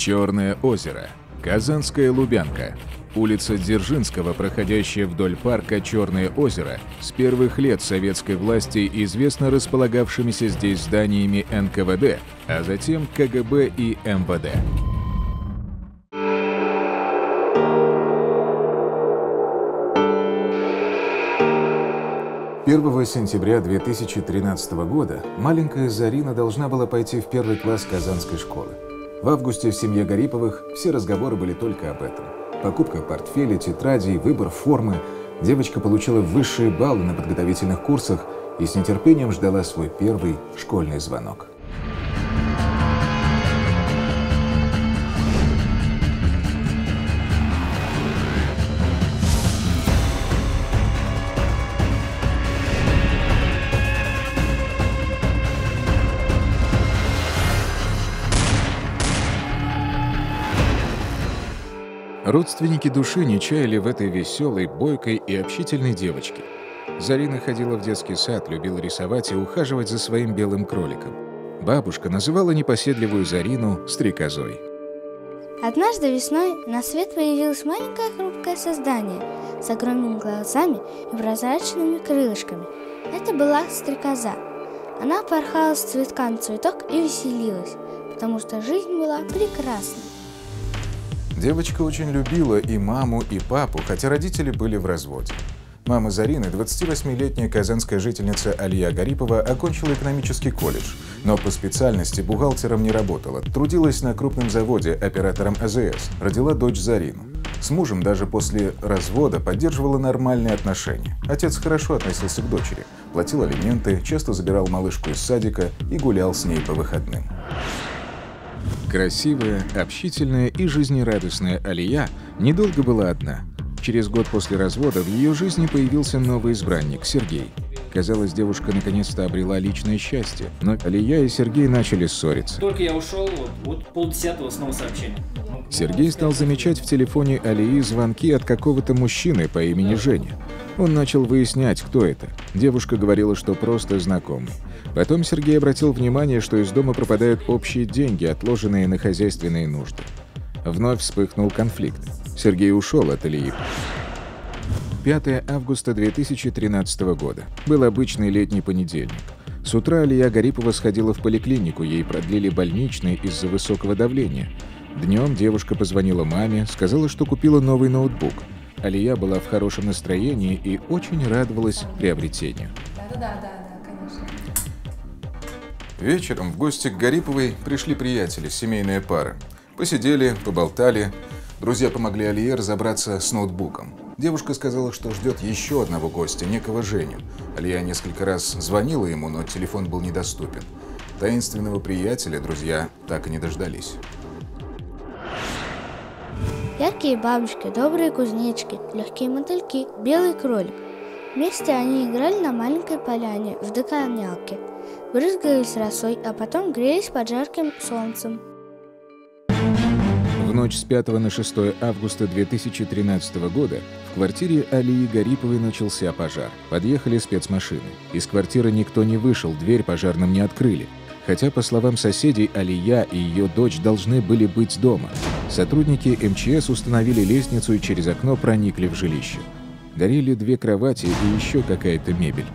Черное озеро. Казанская Лубянка. Улица Дзержинского, проходящая вдоль парка Черное озеро, с первых лет советской власти известна располагавшимися здесь зданиями НКВД, а затем КГБ и МВД. 1 сентября 2013 года маленькая Зарина должна была пойти в 1 класс Казанской школы. В августе в семье Гариповых все разговоры были только об этом. Покупка портфеля, тетрадей, выбор формы. Девочка получила высшие баллы на подготовительных курсах и с нетерпением ждала свой первый школьный звонок. Родственники души не чаяли в этой веселой, бойкой и общительной девочке. Зарина ходила в детский сад, любила рисовать и ухаживать за своим белым кроликом. Бабушка называла непоседливую Зарину стрекозой. Однажды весной на свет появилось маленькое хрупкое создание с огромными глазами и прозрачными крылышками. Это была стрекоза. Она порхала с цветка на цветок и веселилась, потому что жизнь была прекрасной. Девочка очень любила и маму, и папу, хотя родители были в разводе. Мама Зарины, 28-летняя казанская жительница Алия Гарипова, окончила экономический колледж, но по специальности бухгалтером не работала, трудилась на крупном заводе оператором АЗС, родила дочь Зарину. С мужем даже после развода поддерживала нормальные отношения. Отец хорошо относился к дочери, платил алименты, часто забирал малышку из садика и гулял с ней по выходным. Красивая, общительная и жизнерадостная Алия недолго была одна. Через год после развода в ее жизни появился новый избранник – Сергей. Казалось, девушка наконец-то обрела личное счастье, но Алия и Сергей начали ссориться. Только я ушел, вот 9:30 снова сообщение. Сергей стал замечать в телефоне Алии звонки от какого-то мужчины по имени Женя. Он начал выяснять, кто это. Девушка говорила, что просто знакомый. Потом Сергей обратил внимание, что из дома пропадают общие деньги, отложенные на хозяйственные нужды. Вновь вспыхнул конфликт. Сергей ушел от Алии. 5 августа 2013 года. Был обычный летний понедельник. С утра Алия Гарипова сходила в поликлинику, ей продлили больничный из-за высокого давления. Днем девушка позвонила маме, сказала, что купила новый ноутбук. Алия была в хорошем настроении и очень радовалась приобретению. Да, конечно. Вечером в гости к Гариповой пришли приятели, семейная пара. Посидели, поболтали. Друзья помогли Алие разобраться с ноутбуком. Девушка сказала, что ждет еще одного гостя, некого Женю. Алия несколько раз звонила ему, но телефон был недоступен. Таинственного приятеля друзья так и не дождались. Яркие бабочки, добрые кузнечики, легкие мотыльки, белый кролик. Вместе они играли на маленькой поляне в догонялке, брызгались росой, а потом грелись под жарким солнцем. В ночь с 5 на 6 августа 2013 года в квартире Алии Гариповой начался пожар. Подъехали спецмашины. Из квартиры никто не вышел, дверь пожарным не открыли. Хотя, по словам соседей, Алия и ее дочь должны были быть дома. Сотрудники МЧС установили лестницу и через окно проникли в жилище. Горели 2 кровати и еще какая-то мебель.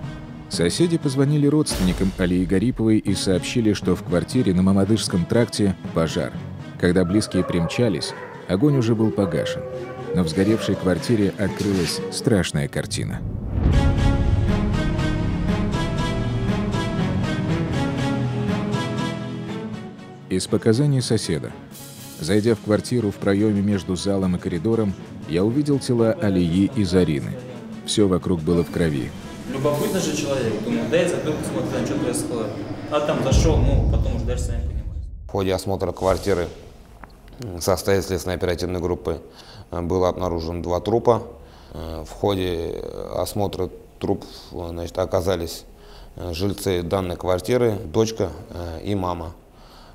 Соседи позвонили родственникам Алии Гариповой и сообщили, что в квартире на Мамадышском тракте пожар. Когда близкие примчались, огонь уже был погашен. Но в сгоревшей квартире открылась страшная картина. Из показаний соседа. Зайдя в квартиру в проеме между залом и коридором, я увидел тела Алии и Зарины. Все вокруг было в крови. Любопытный же человек. Думаю, дай забыл посмотреть, что происходит. А там зашел, потом уже дальше сами понимаете. В ходе осмотра квартиры в составе следственно-оперативной группы было обнаружено 2 трупа. В ходе осмотра трупов оказались жильцы данной квартиры, дочка и мама.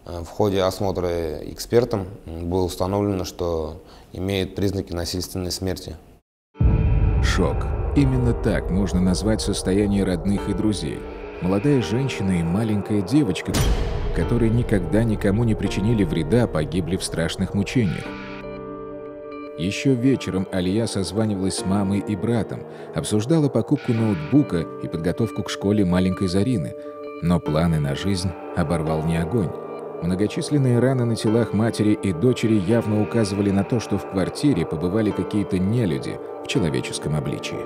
В ходе осмотра экспертом было установлено, что имеет признаки насильственной смерти. Шок. Именно так можно назвать состояние родных и друзей. Молодая женщина и маленькая девочка которые никогда никому не причинили вреда, погибли в страшных мучениях. Еще вечером Алия созванивалась с мамой и братом, обсуждала покупку ноутбука и подготовку к школе маленькой Зарины, но планы на жизнь оборвал не огонь. Многочисленные раны на телах матери и дочери явно указывали на то, что в квартире побывали какие-то нелюди в человеческом обличии.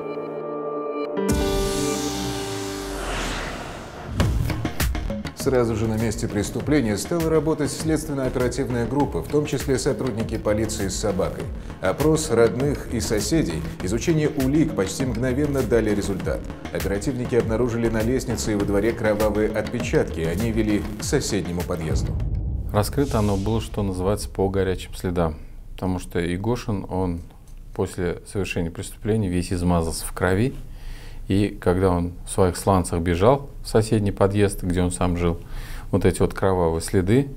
Сразу же на месте преступления стала работать следственно-оперативная группа, в том числе сотрудники полиции с собакой. Опрос родных и соседей, изучение улик почти мгновенно дали результат. Оперативники обнаружили на лестнице и во дворе кровавые отпечатки, они вели к соседнему подъезду. Раскрыто оно было, что называется, по горячим следам, потому что Игошин, он после совершения преступления весь измазался в крови. И когда он в своих сланцах бежал в соседний подъезд, где он сам жил, вот эти вот кровавые следы,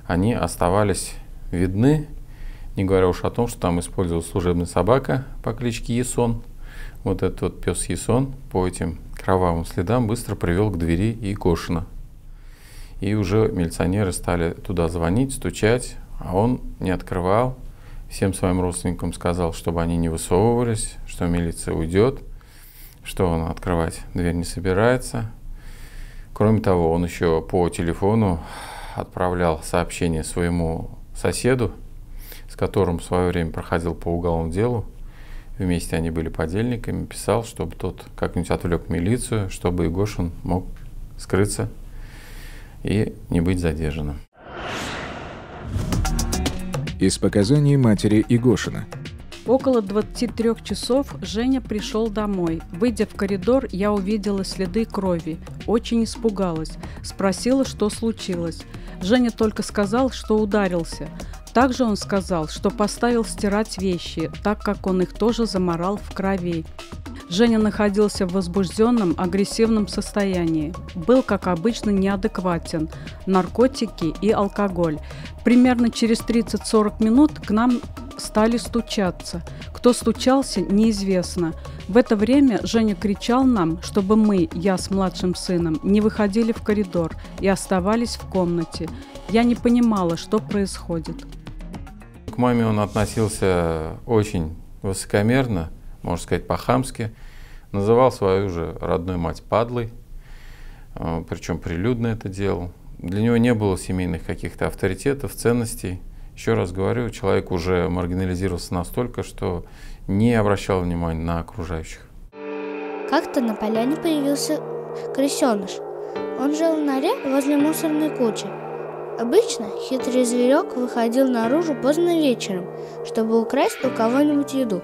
они оставались видны, не говоря уж о том, что там использовалась служебная собака по кличке Ясон. Вот этот вот пес Ясон по этим кровавым следам быстро привел к двери Игошина. И уже милиционеры стали туда звонить, стучать, а он не открывал. Всем своим родственникам сказал, чтобы они не высовывались, что милиция уйдет, что он открывать дверь не собирается. Кроме того, он еще по телефону отправлял сообщение своему соседу, с которым в свое время проходил по уголовному делу. Вместе они были подельниками. Писал, чтобы тот как-нибудь отвлек милицию, чтобы Игошин мог скрыться и не быть задержанным. Из показаний матери Игошина. Около 23 часов Женя пришел домой. Выйдя в коридор, я увидела следы крови. Очень испугалась. Спросила, что случилось. Женя только сказал, что ударился. Также он сказал, что поставил стирать вещи, так как он их тоже заморал в крови. Женя находился в возбужденном, агрессивном состоянии. Был, как обычно, неадекватен. Наркотики и алкоголь. Примерно через 30-40 минут к нам стали стучаться. Кто стучался, неизвестно. В это время Женя кричал нам, чтобы мы, я с младшим сыном, не выходили в коридор и оставались в комнате. Я не понимала, что происходит. К маме он относился очень высокомерно, можно сказать, по-хамски. Называл свою же родную мать падлой, причем прилюдно это делал. Для него не было семейных каких-то авторитетов, ценностей. Еще раз говорю, человек уже маргинализировался настолько, что не обращал внимания на окружающих. Как-то на поляне появился крысеныш. Он жил в норе возле мусорной кучи. Обычно хитрый зверек выходил наружу поздно вечером, чтобы украсть у кого-нибудь еду.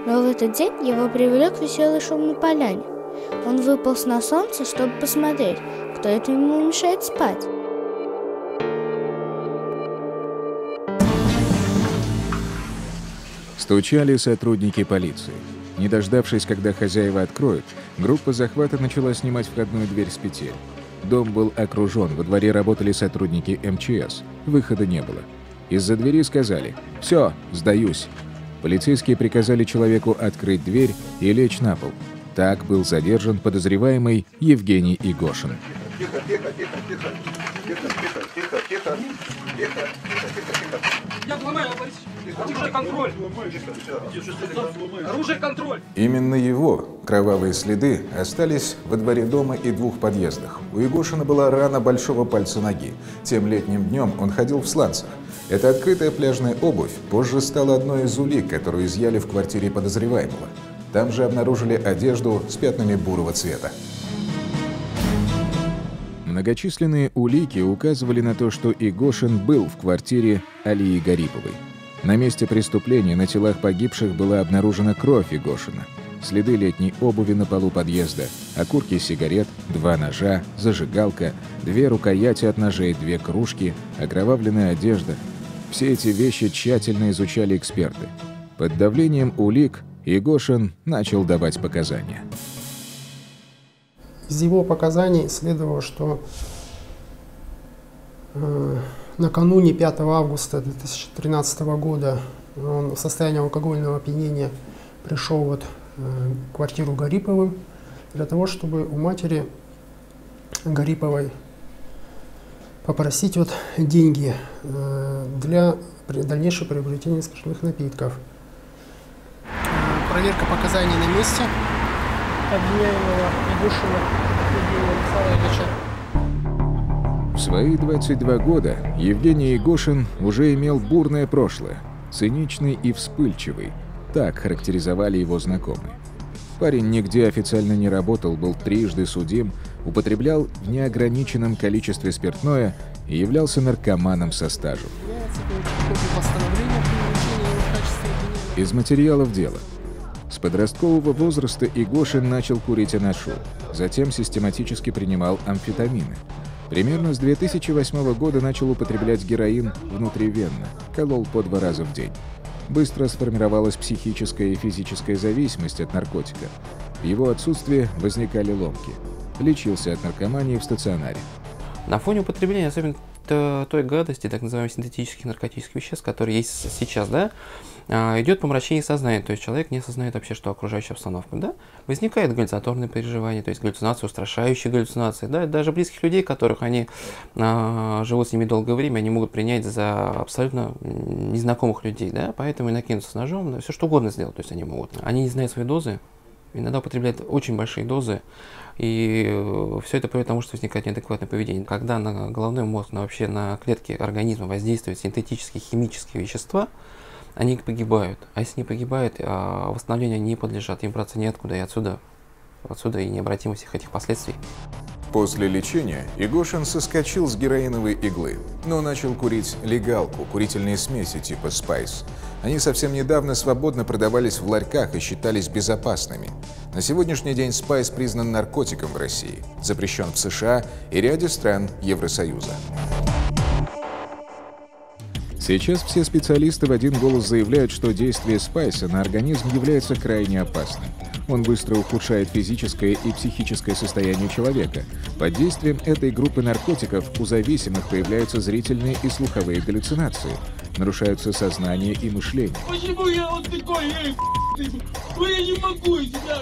Но в этот день его привлек веселый шум на поляне. Он выполз на солнце, чтобы посмотреть, кто это ему мешает спать. Стучали сотрудники полиции. Не дождавшись, когда хозяева откроют, группа захвата начала снимать входную дверь с петель. Дом был окружен, во дворе работали сотрудники МЧС. Выхода не было. Из-за двери сказали: «Все, сдаюсь». Полицейские приказали человеку открыть дверь и лечь на пол. Так был задержан подозреваемый Евгений Игошин. Именно его кровавые следы остались во дворе дома и двух подъездах. У Игошина была рана большого пальца ноги. Тем летним днем он ходил в сланцах. Эта открытая пляжная обувь позже стала одной из улик, которую изъяли в квартире подозреваемого. Там же обнаружили одежду с пятнами бурого цвета. Многочисленные улики указывали на то, что Игошин был в квартире Алии Гариповой. На месте преступления на телах погибших была обнаружена кровь Игошина, следы летней обуви на полу подъезда, окурки сигарет, 2 ножа, зажигалка, 2 рукояти от ножей, 2 кружки, окровавленная одежда. Все эти вещи тщательно изучали эксперты. Под давлением улик Игошин начал давать показания. Из его показаний следовало, что накануне 5 августа 2013 года он в состоянии алкогольного опьянения пришел в квартиру Гариповым для того, чтобы у матери Гариповой попросить вот деньги для дальнейшего приобретения спиртных напитков. Проверка показаний на месте обвиняемого Егошина Евгения Михайловича. В свои 22 года Евгений Егошин уже имел бурное прошлое, циничный и вспыльчивый. Так характеризовали его знакомые. Парень нигде официально не работал, был трижды судим, употреблял в неограниченном количестве спиртное и являлся наркоманом со стажем. Из материалов дела. С подросткового возраста Егошин начал курить анашу, затем систематически принимал амфетамины. Примерно с 2008 года начал употреблять героин внутривенно, колол по 2 раза в день. Быстро сформировалась психическая и физическая зависимость от наркотика. В его отсутствие возникали ломки. Лечился от наркомании в стационаре. На фоне употребления, особенно той гадости, так называемых синтетических наркотических веществ, которые есть сейчас, да, идет помрачение сознания, то есть человек не осознает вообще, что окружающая обстановка, да, возникает галлюцинаторные переживания, то есть галлюцинации, устрашающие галлюцинации, да, даже близких людей, которых они живут с ними долгое время, они могут принять за абсолютно незнакомых людей, да, поэтому и накинуться с ножом, да, все что угодно сделать, то есть они могут. Они не знают свои дозы, иногда употребляют очень большие дозы, и все это приводит к тому, что возникает неадекватное поведение. Когда на головной мозг, вообще на клетки организма воздействуют синтетические химические вещества, они погибают. А если не погибают, восстановлению не подлежат, им браться неоткуда, и отсюда и необратимость всех этих последствий. После лечения Егошин соскочил с героиновой иглы, но начал курить легалку, курительные смеси типа Spice. Они совсем недавно свободно продавались в ларьках и считались безопасными. На сегодняшний день Spice признан наркотиком в России, запрещен в США и ряде стран Евросоюза. Сейчас все специалисты в один голос заявляют, что действие спайса на организм является крайне опасным. Он быстро ухудшает физическое и психическое состояние человека. Под действием этой группы наркотиков у зависимых появляются зрительные и слуховые галлюцинации, нарушаются сознание и мышление. Почему я вот такой? Я не могу сюда.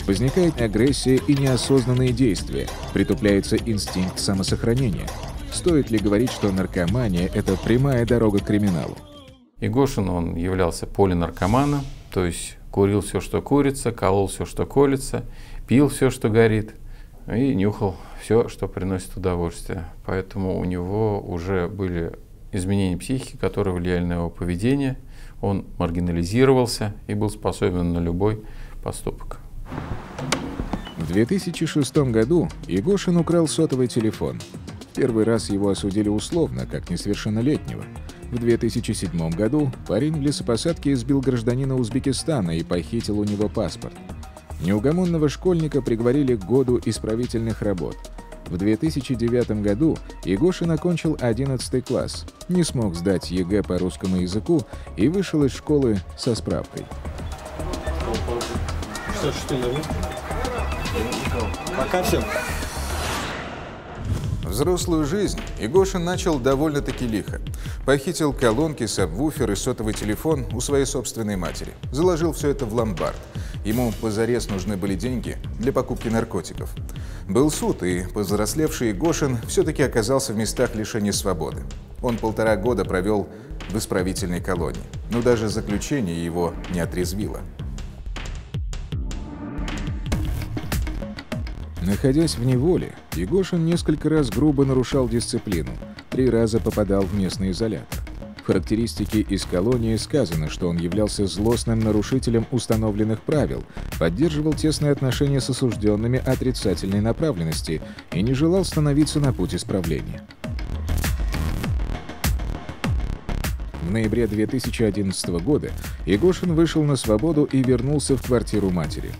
Возникает агрессия и неосознанные действия, притупляется инстинкт самосохранения. Стоит ли говорить, что наркомания – это прямая дорога к криминалу? Егошин, он являлся полинаркоманом, то есть курил все, что курится, колол все, что колется, пил все, что горит, и нюхал все, что приносит удовольствие. Поэтому у него уже были изменения психики, которые влияли на его поведение. Он маргинализировался и был способен на любой поступок. В 2006 году Егошин украл сотовый телефон. Первый раз его осудили условно, как несовершеннолетнего. В 2007 году парень в лесопосадке избил гражданина Узбекистана и похитил у него паспорт. Неугомонного школьника приговорили к году исправительных работ. В 2009 году Егошин окончил 11 класс, не смог сдать ЕГЭ по русскому языку и вышел из школы со справкой. Пока все. Взрослую жизнь Егошин начал довольно-таки лихо. Похитил колонки, сабвуфер и сотовый телефон у своей собственной матери. Заложил все это в ломбард. Ему позарез нужны были деньги для покупки наркотиков. Был суд, и повзрослевший Егошин все-таки оказался в местах лишения свободы. Он 1,5 года провел в исправительной колонии, но даже заключение его не отрезвило. Находясь в неволе, Егошин несколько раз грубо нарушал дисциплину, 3 раза попадал в местный изолятор. В характеристике из колонии сказано, что он являлся злостным нарушителем установленных правил, поддерживал тесные отношения с осужденными отрицательной направленности и не желал становиться на путь исправления. В ноябре 2011 года Егошин вышел на свободу и вернулся в квартиру матери.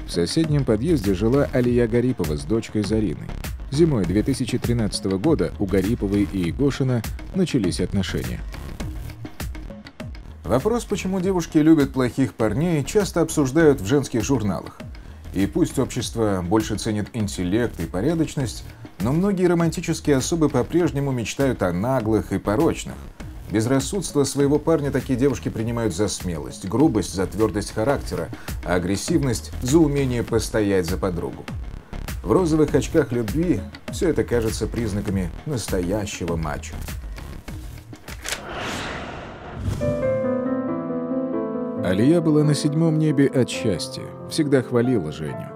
В соседнем подъезде жила Алия Гарипова с дочкой Зариной. Зимой 2013 года у Гариповой и Егошина начались отношения. Вопрос, почему девушки любят плохих парней, часто обсуждают в женских журналах. И пусть общество больше ценит интеллект и порядочность, но многие романтические особы по-прежнему мечтают о наглых и порочных. Безрассудство своего парня такие девушки принимают за смелость, грубость за твердость характера, а агрессивность за умение постоять за подругу. В розовых очках любви Все это кажется признаками настоящего мачо. Алия была на 7-м небе от счастья, всегда хвалила Женю.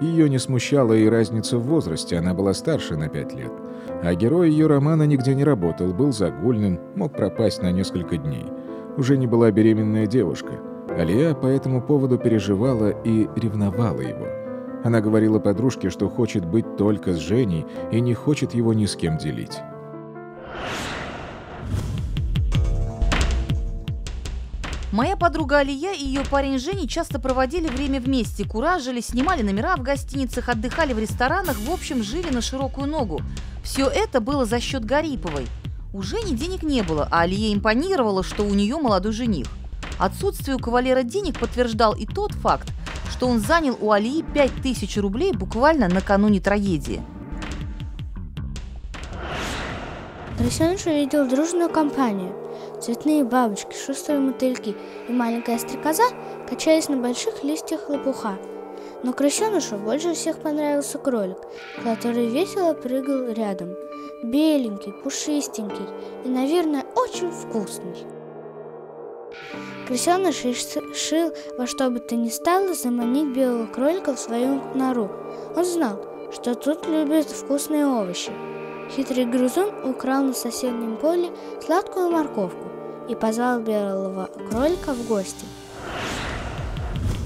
Ее не смущала и разница в возрасте, она была старше на 5 лет. А герой ее романа нигде не работал, был загульным, мог пропасть на несколько дней. Уже не была беременная девушка. Алия по этому поводу переживала и ревновала его. Она говорила подружке, что хочет быть только с Женей и не хочет его ни с кем делить. Моя подруга Алия и ее парень Женя часто проводили время вместе, куражили, снимали номера в гостиницах, отдыхали в ресторанах, в общем, жили на широкую ногу. Все это было за счет Гариповой. У Жени денег не было, а Алие импонировало, что у нее молодой жених. Отсутствие у кавалера денег подтверждал и тот факт, что он занял у Алии 5000 рублей буквально накануне трагедии. Крысеныш увидел дружную компанию. Цветные бабочки, шустрые мотыльки и маленькая стрекоза качались на больших листьях лопуха. Но крысенышу больше всех понравился кролик, который весело прыгал рядом. Беленький, пушистенький и, наверное, очень вкусный. Крысеныш решил во что бы то ни стало заманить белого кролика в свою нору. Он знал, что тут любят вкусные овощи. Хитрый грызун украл на соседнем поле сладкую морковку и позвал белого кролика в гости.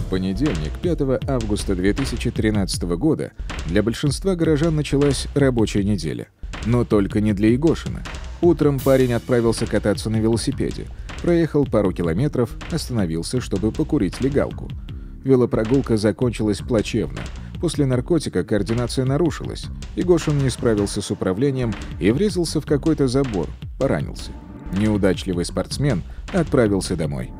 В понедельник, 5 августа 2013 года, для большинства горожан началась рабочая неделя. Но только не для Егошина. Утром парень отправился кататься на велосипеде. Проехал пару километров, остановился, чтобы покурить легалку. Велопрогулка закончилась плачевно. После наркотика координация нарушилась. Егошин не справился с управлением и врезался в какой-то забор, поранился. Неудачливый спортсмен отправился домой.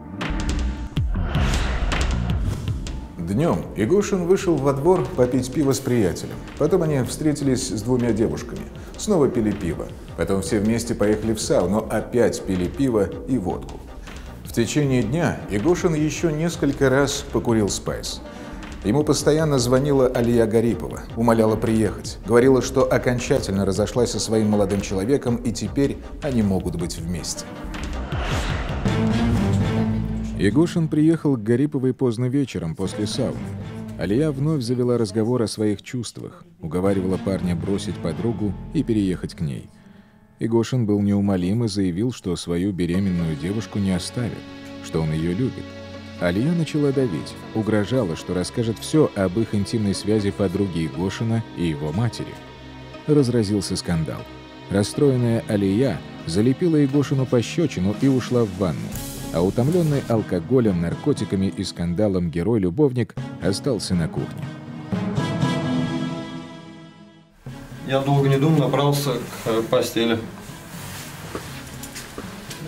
Днем Егошин вышел во двор попить пиво с приятелем. Потом они встретились с 2 девушками. Снова пили пиво. Потом все вместе поехали в сауну, опять пили пиво и водку. В течение дня Егошин еще несколько раз покурил спайс. Ему постоянно звонила Алия Гарипова, умоляла приехать. Говорила, что окончательно разошлась со своим молодым человеком, и теперь они могут быть вместе. Егошин приехал к Гариповой поздно вечером после сауны. Алия вновь завела разговор о своих чувствах, уговаривала парня бросить подругу и переехать к ней. Егошин был неумолим и заявил, что свою беременную девушку не оставит, что он ее любит. Алия начала давить, угрожала, что расскажет все об их интимной связи подруги Егошина и его матери. Разразился скандал. Расстроенная Алия залепила Егошину пощечину и ушла в ванну. А утомленный алкоголем, наркотиками и скандалом герой-любовник остался на кухне. Я долго не думал, направился к постели.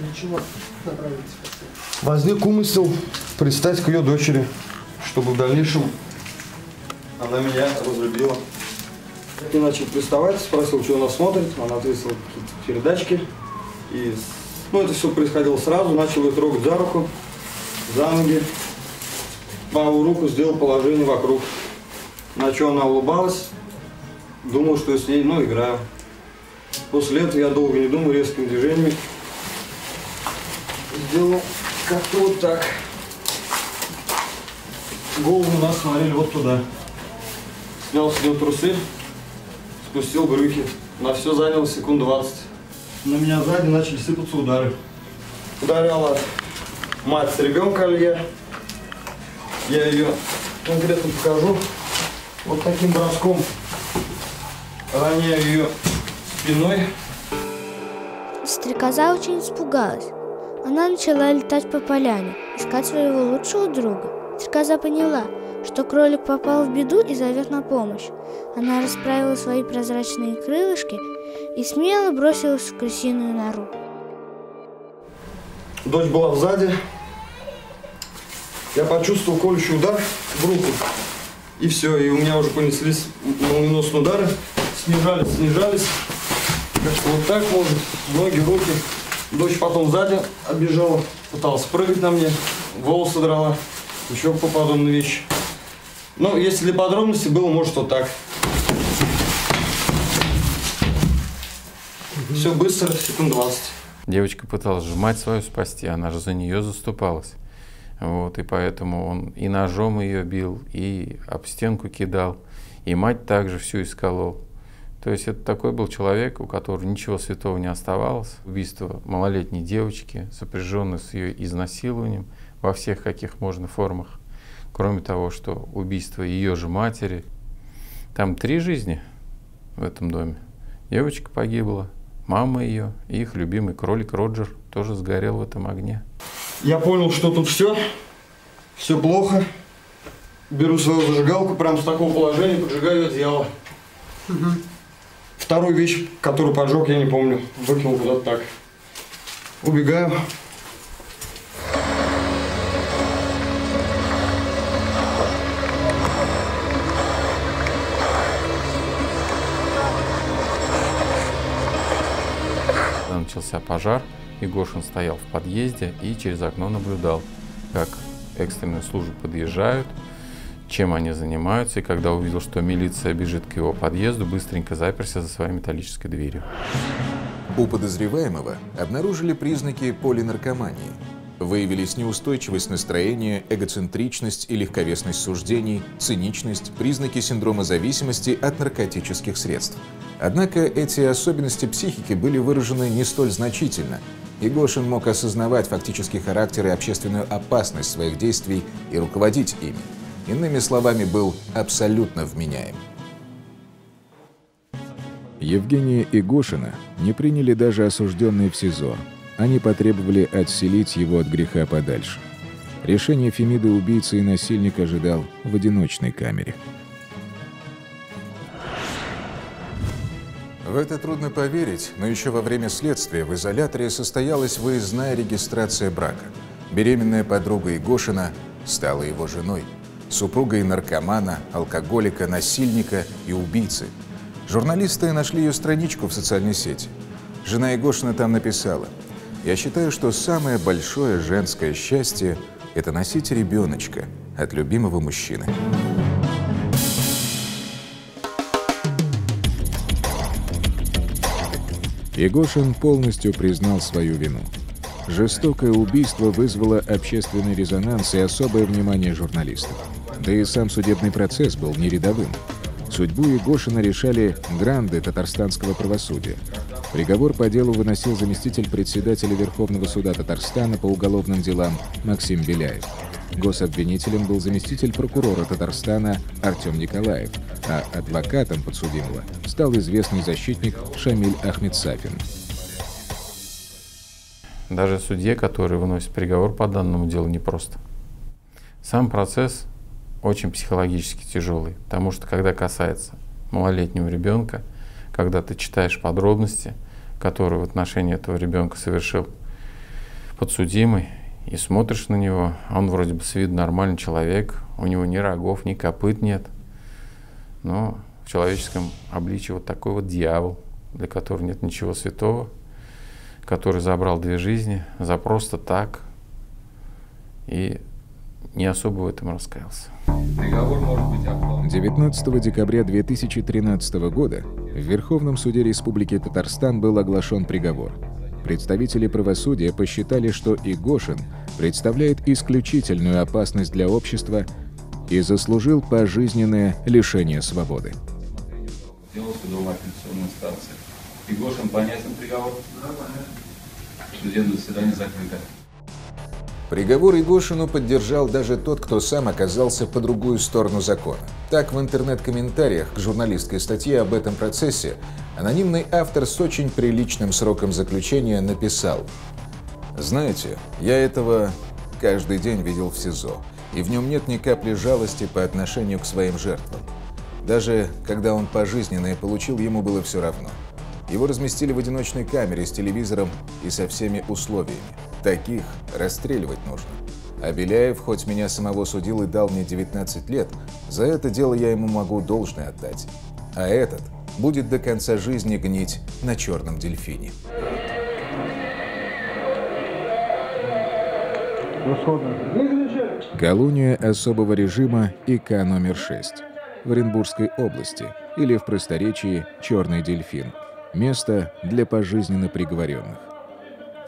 Для чего направились в постель? Возник умысел пристать к ее дочери, чтобы в дальнейшем она меня разлюбила. Я начал приставать, спросил, что она смотрит, она ответила какие-то передачки. И это все происходило сразу, начал ее трогать за руку, за ноги. Правую руку сделал положение вокруг. На что она улыбалась, думал, что я с ней, играю. После этого я долго не думал, резкими движениями сделал как-то вот так. Голову у нас смотрели вот туда. Снял с нее трусы, спустил брюки. На все заняло секунд 20. На меня сзади начали сыпаться удары. Ударяла мать с ребенка Алия. Я ее конкретно покажу. Вот таким броском роняю ее спиной. Стрекоза очень испугалась. Она начала летать по поляне, искать своего лучшего друга. Стрекоза поняла, что кролик попал в беду и зовет на помощь. Она расправила свои прозрачные крылышки и смело бросилась в крысиную нору. Дочь была сзади. Я почувствовал колющий удар в руку. И все, и у меня уже понеслись молниеносные удары. Снижались. Как-то вот так, может, ноги, руки. Дочь потом сзади оббежала, пыталась прыгать на мне, волосы драла, еще по подобной вещи. Если для подробностей было, может, вот так. Все быстро, секунд 20. Девочка пыталась же мать свою спасти, она же за нее заступалась. Вот, и поэтому он и ножом ее бил, и об стенку кидал, и мать также всю исколол. То есть это такой был человек, у которого ничего святого не оставалось. Убийство малолетней девочки, сопряженное с ее изнасилованием во всех каких можно формах. Кроме того, что убийство ее же матери. Там 3 жизни в этом доме. Девочка погибла, мама ее, и их любимый кролик Роджер тоже сгорел в этом огне. Я понял, что тут все плохо. Беру свою зажигалку, прям с такого положения поджигаю одеяло. Вторую вещь, которую поджег, я не помню. Выкинул куда-то так. Убегаю. Начался пожар, и Гошин стоял в подъезде и через окно наблюдал, как экстренные службы подъезжают, чем они занимаются, и когда увидел, что милиция бежит к его подъезду, быстренько заперся за своей металлической дверью. У подозреваемого обнаружили признаки полинаркомании. Выявились неустойчивость настроения, эгоцентричность и легковесность суждений, циничность, признаки синдрома зависимости от наркотических средств. Однако эти особенности психики были выражены не столь значительно, и Гошин мог осознавать фактический характер и общественную опасность своих действий и руководить ими. Иными словами, был абсолютно вменяем. Евгения и Гошина не приняли даже осужденные в СИЗО. Они потребовали отселить его от греха подальше. Решение Фемиды убийцы и насильника ожидал в одиночной камере. В это трудно поверить, но еще во время следствия в изоляторе состоялась выездная регистрация брака. Беременная подруга Игошина стала его женой. Супругой наркомана, алкоголика, насильника и убийцы. Журналисты нашли ее страничку в социальной сети. Жена Игошина там написала: «Я считаю, что самое большое женское счастье – это носить ребеночка от любимого мужчины». Игошин полностью признал свою вину. Жестокое убийство вызвало общественный резонанс и особое внимание журналистов. Да и сам судебный процесс был не рядовым. Судьбу Игошина решали гранды татарстанского правосудия. Приговор по делу выносил заместитель председателя Верховного суда Татарстана по уголовным делам Максим Беляев. Гособвинителем был заместитель прокурора Татарстана Артем Николаев, а адвокатом подсудимого стал известный защитник Шамиль Ахмедсафин. Даже судье, который выносит приговор по данному делу, непросто. Сам процесс очень психологически тяжелый, потому что когда касается малолетнего ребенка, когда ты читаешь подробности, которые в отношении этого ребенка совершил подсудимый, и смотришь на него, он вроде бы с виду нормальный человек, у него ни рогов, ни копыт нет, но в человеческом обличии вот такой вот дьявол, для которого нет ничего святого, который забрал 2 жизни за просто так и не особо в этом раскаялся. 19 декабря 2013 года в Верховном суде Республики Татарстан был оглашен приговор. Представители правосудия посчитали, что Игошин представляет исключительную опасность для общества и заслужил пожизненное лишение свободы. Дело судовой апелляционной инстанции. Игошин, понятен приговор? Да, понятно. Судебное заседание закрыто. Приговор Игошину поддержал даже тот, кто сам оказался по другую сторону закона. Так, в интернет-комментариях к журналистской статье об этом процессе анонимный автор с очень приличным сроком заключения написал: «Знаете, я этого каждый день видел в СИЗО, и в нем нет ни капли жалости по отношению к своим жертвам. Даже когда он пожизненное получил, ему было все равно. Его разместили в одиночной камере с телевизором и со всеми условиями. Таких расстреливать нужно. А Беляев, хоть меня самого судил и дал мне 19 лет, за это дело я ему могу должное отдать. А этот будет до конца жизни гнить на черном дельфине». Колония особого режима ИК номер 6 в Оренбургской области, или в просторечии «Черный дельфин». Место для пожизненно приговоренных.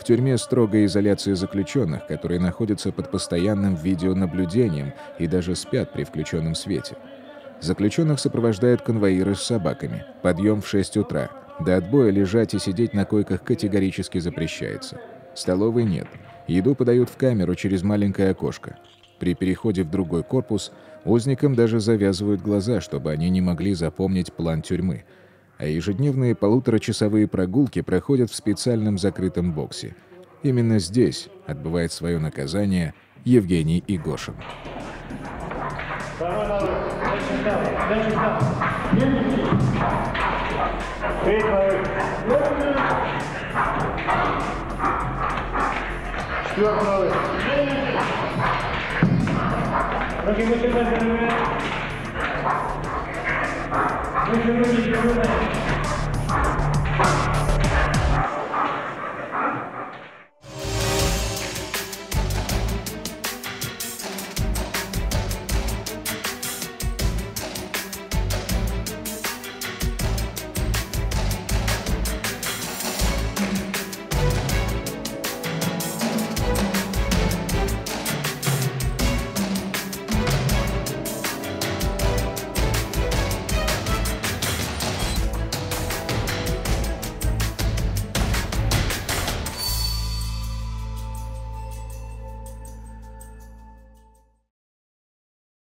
В тюрьме строгая изоляция заключенных, которые находятся под постоянным видеонаблюдением и даже спят при включенном свете. Заключенных сопровождают конвоиры с собаками. Подъем в 6 утра. До отбоя лежать и сидеть на койках категорически запрещается. Столовой нет. Еду подают в камеру через маленькое окошко. При переходе в другой корпус узникам даже завязывают глаза, чтобы они не могли запомнить план тюрьмы. А ежедневные 1,5-часовые прогулки проходят в специальном закрытом боксе. Именно здесь отбывает свое наказание Евгений Игошин. Руки выше,